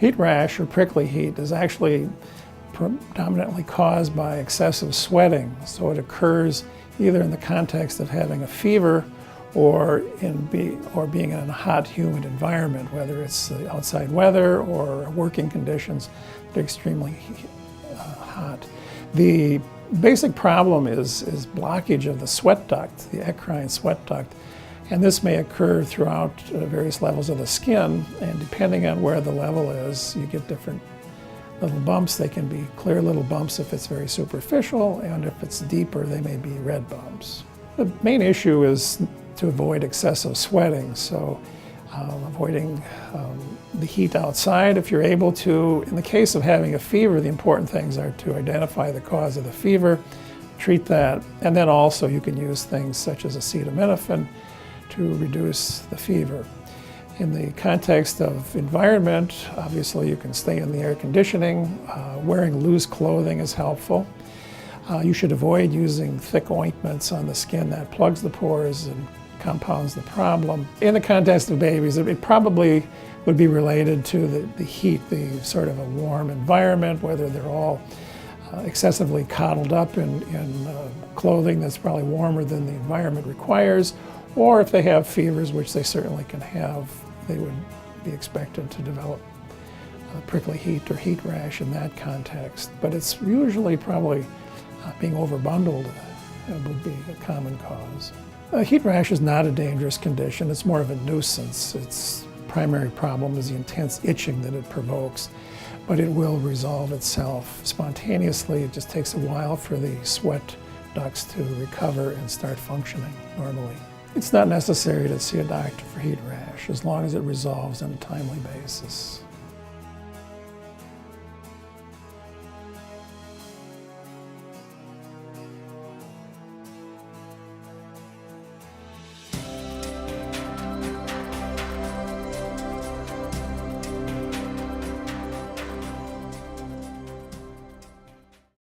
Heat rash, or prickly heat, is actually predominantly caused by excessive sweating. So it occurs either in the context of having a fever or being in a hot, humid environment, whether it's the outside weather or working conditions that are extremely hot. The basic problem is blockage of the sweat duct, the eccrine sweat duct. And this may occur throughout various levels of the skin, and depending on where the level is, you get different little bumps. They can be clear little bumps if it's very superficial, and if it's deeper, they may be red bumps. The main issue is to avoid excessive sweating, so avoiding the heat outside if you're able to. In the case of having a fever, the important things are to identify the cause of the fever, treat that, and then also you can use things such as acetaminophen to reduce the fever. In the context of environment, obviously you can stay in the air conditioning. Wearing loose clothing is helpful. You should avoid using thick ointments on the skin. That plugs the pores and compounds the problem. In the context of babies, it probably would be related to the heat, the sort of a warm environment, whether they're all excessively coddled up in clothing that's probably warmer than the environment requires, or if they have fevers, which they certainly can have, they would be expected to develop prickly heat or heat rash in that context. But it's usually probably being overbundled would be a common cause. Heat rash is not a dangerous condition. It's more of a nuisance. Its primary problem is the intense itching that it provokes, but it will resolve itself spontaneously. It just takes a while for the sweat ducts to recover and start functioning normally. It's not necessary to see a doctor for heat rash as long as it resolves on a timely basis.